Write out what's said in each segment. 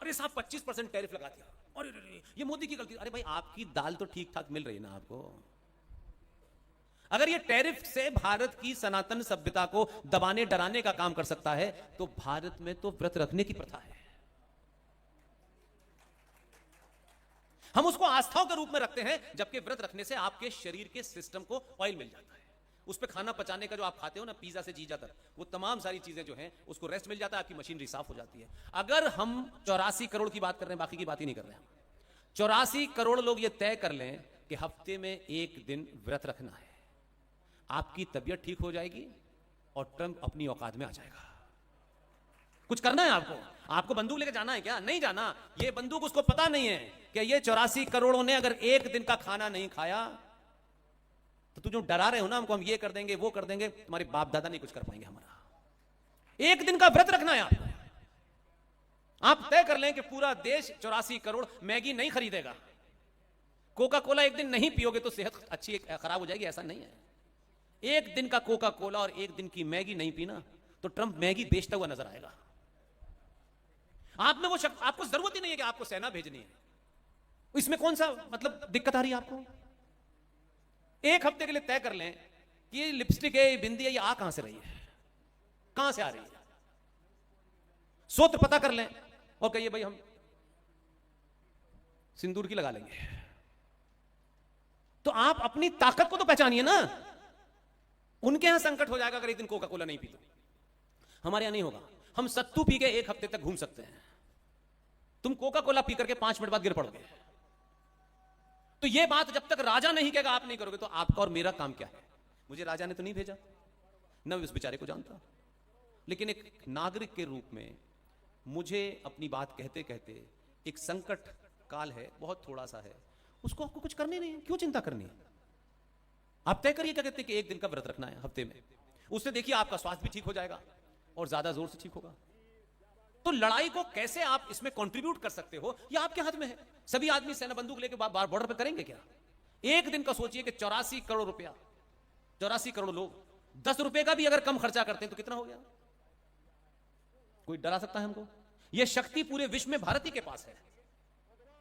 अरे साहब 25% टैरिफ लगा दिया, अरे ये मोदी की गलती। अरे भाई आपकी दाल तो ठीक ठाक मिल रही है ना आपको। अगर ये टैरिफ से भारत की सनातन सभ्यता को दबाने डराने का काम कर सकता है तो भारत में तो व्रत रखने की प्रथा है। हम उसको आस्थाओं के रूप में रखते हैं, जबकि व्रत रखने से आपके शरीर के सिस्टम को ऑयल मिल जाता है। उस पे खाना पचाने का जो आप खाते हो ना, पिज्जा से चीजा तक, वो तमाम सारी चीजें जो हैं उसको रेस्ट मिल जाता है, आपकी मशीनरी साफ हो जाती है। अगर हम 84 करोड़ की बात कर रहे हैं, बाकी की बात ही नहीं कर रहे हैं, 84 करोड़ लोग ये तय कर लें कि हफ्ते में एक दिन व्रत रखना है, आपकी तबीयत ठीक हो जाएगी और ट्रंप अपनी औकात में आ जाएगा। कुछ करना है आपको बंदूक लेकर जाना है क्या? नहीं जाना। ये बंदूक उसको पता नहीं है कि ये 84 करोड़ों ने अगर एक दिन का खाना नहीं खाया तो तुम जो डरा रहे हो ना हमको, हम ये कर देंगे वो कर देंगे, तुम्हारे बाप दादा नहीं कुछ कर पाएंगे हमारा। एक दिन का व्रत रखना है आपको। आप तय कर लें कि पूरा देश 84 करोड़ मैगी नहीं खरीदेगा, कोका कोला एक दिन नहीं पियोगे तो सेहत अच्छी खराब हो जाएगी, ऐसा नहीं है। एक दिन का कोका कोला और एक दिन की मैगी नहीं पीना तो ट्रंप मैगी बेचता हुआ नजर आएगा। आप में वो आपको जरूरत ही नहीं है कि आपको सेना भेजनी है, इसमें कौन सा मतलब दिक्कत आ रही है आपको? एक हफ्ते के लिए तय कर लें कि ये लिपस्टिक है, ये बिंदी है, ये आ कहां से रही है, कहां से आ रही है, सूत्र पता कर लें और कहिए भाई हम सिंदूर की लगा लेंगे। तो आप अपनी ताकत को तो पहचानिए ना। उनके यहां संकट हो जाएगा अगर एक दिन कोका कोला नहीं पी तो, हमारे यहां नहीं होगा। हम सत्तू पी के एक हफ्ते तक घूम सकते हैं, तुम कोका कोला पी करके 5 मिनट बाद गिर पड़ोगे। तो यह बात जब तक राजा नहीं कहेगा आप नहीं करोगे, तो आपका और मेरा काम क्या है? मुझे राजा ने तो नहीं भेजा, न उस बेचारे को जानता, लेकिन एक नागरिक के रूप में मुझे अपनी बात कहते कहते, एक संकट काल है, बहुत थोड़ा सा है, उसको आपको कुछ करने नहीं है, क्यों चिंता करनी है? आप तय करिए क्या कहते हैं कि एक दिन का व्रत रखना है हफ्ते में, उससे देखिए आपका स्वास्थ्य भी ठीक हो जाएगा और ज्यादा जोर से ठीक होगा। तो लड़ाई को कैसे आप इसमें कंट्रीब्यूट कर सकते हो, यह आपके हाथ में है। सभी आदमी सेना बंदूक लेके बॉर्डर पे करेंगे क्या? एक दिन का सोचिए कि 84 करोड़ रुपया, 84 करोड़ लोग 10 रुपए का भी अगर कम खर्चा करते हैं तो कितना हो गया? कोई डरा सकता है हमको? यह शक्ति पूरे विश्व में भारत ही के पास है,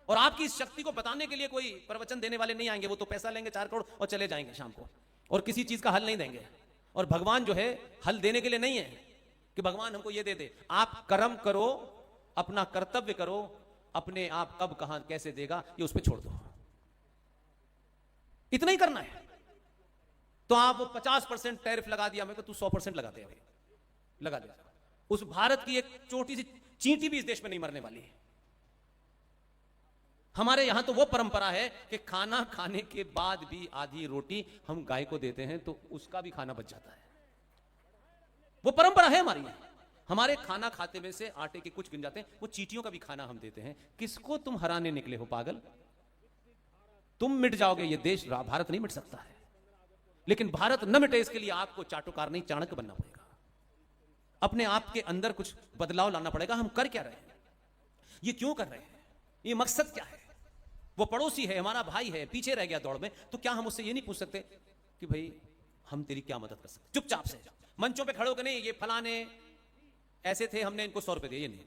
और आपकी इस शक्ति को बताने के लिए कोई प्रवचन देने वाले नहीं आएंगे। वो तो पैसा लेंगे 4 करोड़ और चले जाएंगे शाम को, और किसी चीज का हल नहीं देंगे। और भगवान जो है हल देने के लिए नहीं है कि भगवान हमको ये दे दे। आप कर्म करो, अपना कर्तव्य करो, अपने आप कब कहां कैसे देगा ये उस पर छोड़ दो, इतना ही करना है। तो आप 50% टैरिफ लगा दिया, मैं तो तू 100% लगा दे, लगा दे। उस भारत की एक छोटी सी चींटी भी इस देश में नहीं मरने वाली है। हमारे यहां तो वो परंपरा है कि खाना खाने के बाद भी आधी रोटी हम गाय को देते हैं तो उसका भी खाना बच जाता है। वो परंपरा है हमारी। हमारे खाना खाते में से आटे के कुछ गिन जाते हैं, वो चींटियों का भी खाना हम देते हैं। किसको तुम हराने निकले हो पागल? तुम मिट जाओगे, ये देश भारत नहीं मिट सकता है। लेकिन भारत न मिटे इसके लिए आपको चाटुकार नहीं चाणक्य बनना पड़ेगा। अपने आप के अंदर कुछ बदलाव लाना पड़ेगा। हम कर क्या रहे हैं, ये क्यों कर रहे हैं, ये मकसद क्या है? वो पड़ोसी है, हमारा भाई है, पीछे रह गया दौड़ में, तो क्या हम उससे ये नहीं पूछ सकते कि भाई हम तेरी क्या मदद कर सकते? चुपचाप से मंचों पे खड़े होकर नहीं, ये फलाने ऐसे थे, हमने इनको 100 रुपए दिए, ये नहीं।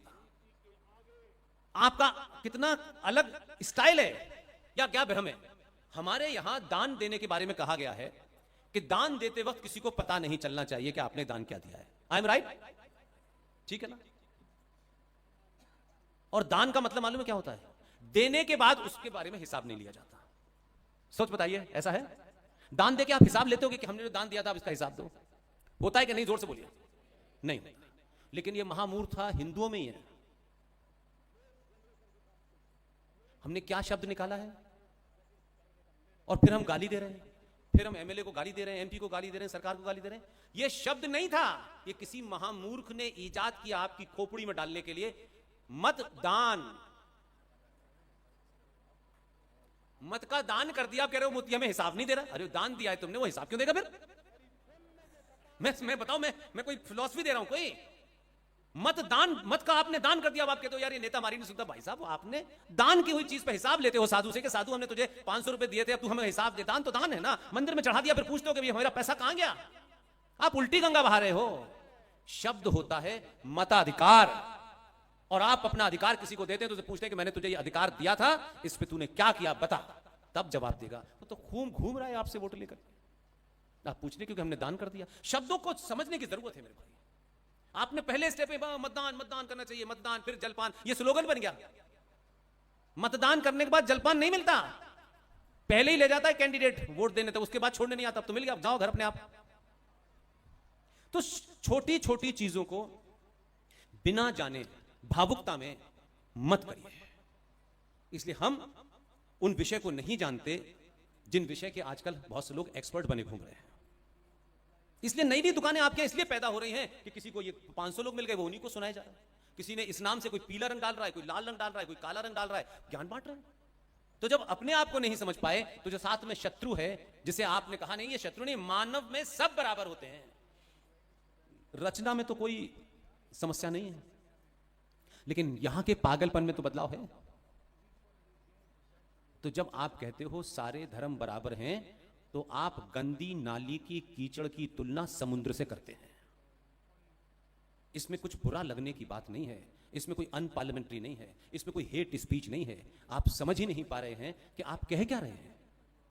आपका कितना अलग स्टाइल है या क्या भ्रम है? हमारे यहां दान देने के बारे में कहा गया है कि दान देते वक्त किसी को पता नहीं चलना चाहिए कि आपने दान क्या दिया है। I am right? ठीक है ना? और दान का मतलब मालूम है क्या होता है? देने के बाद उसके बारे में हिसाब नहीं लिया जाता। सोच बताइए, ऐसा है? दान देके आप हिसाब लेते हो कि हमने जो दान दिया था आप इसका हिसाब दो? होता है कि नहीं? जोर से बोलिए। नहीं। लेकिन ये महामूर्खता हिंदुओं में ही है। हमने क्या शब्द निकाला है और फिर हम गाली दे रहे हैं, फिर हम एमएलए को गाली दे रहे हैं, एमपी को गाली दे रहे हैं, सरकार को गाली दे रहे हैं। यह शब्द नहीं था, यह किसी महामूर्ख ने ईजाद किया आपकी खोपड़ी में डालने के लिए। मतदान, मत का दान कर दिया, आप कह रहे हो मोती हमें हिसाब नहीं दे रहा। अरे दान दिया है तुमने, वो हिसाब क्यों देगा फिर? मैं बताऊं, मैं कोई फिलॉसफी दे रहा हूं कोई? मत का आपने दान कर दिया, आप कहते हो यार ये नेता हमारी नहीं सुनता। भाई साहब, आपने दान की हुई चीज पे हिसाब लेते हो साधु से कि साधु हमने तुझे 500 रुपए दिए थे, अब तू हमें हिसाब दे। दान तो दान है ना, मंदिर में चढ़ा दिया, फिर पूछते हो कि हमारा पैसा कहां गया? आप उल्टी गंगा बहा रहे हो। शब्द होता है मताधिकार, और आप अपना अधिकार किसी को देते हैं तो उसे पूछते हैं कि मैंने तुझे ये अधिकार दिया था, इस पे तूने क्या किया बता, तब जवाब देगा। वो तो खूब घूम रहा है आपसे वोट लेकर, आप पूछने क्योंकि हमने दान कर दिया। शब्दों को समझने की जरूरत है मेरे भाई। आपने पहले स्टेप पे मतदान मतदान करना चाहिए, मतदान फिर जलपान, ये स्लोगन बन गया। मतदान करने के बाद जलपान नहीं मिलता, पहले ही ले जाता है कैंडिडेट वोट देने, तो उसके बाद छोड़ने नहीं आता, अब तो मिल गया, जाओ घर अपने आप। तो छोटी छोटी चीजों को बिना जाने भावुकता में मत करिए। इसलिए हम उन विषय को नहीं जानते जिन विषय के आजकल बहुत से लोग एक्सपर्ट बने घूम रहे हैं। इसलिए नई नई दुकानें आपके इसलिए पैदा हो रही हैं कि किसी को ये 500 लोग मिल गए, वो उन्हीं को सुनाया जा रहा है। किसी ने इस नाम से कोई पीला रंग डाल रहा है, कोई लाल रंग डाल रहा है, कोई काला रंग डाल रहा है, ज्ञान बांट रहा है। तो जब अपने आप को नहीं समझ पाए तो जो साथ में शत्रु है, जिसे आपने कहा नहीं ये शत्रु नहीं, मानव में सब बराबर होते हैं, रचना में तो कोई समस्या नहीं है, लेकिन यहां के पागलपन में तो बदलाव है। तो जब आप कहते हो सारे धर्म बराबर हैं, तो आप गंदी नाली की कीचड़ की तुलना समुद्र से करते हैं। इसमें कुछ बुरा लगने की बात नहीं है, इसमें कोई अनपार्लियामेंट्री नहीं है, इसमें कोई हेट स्पीच नहीं है। आप समझ ही नहीं पा रहे हैं कि आप कह क्या रहे हैं।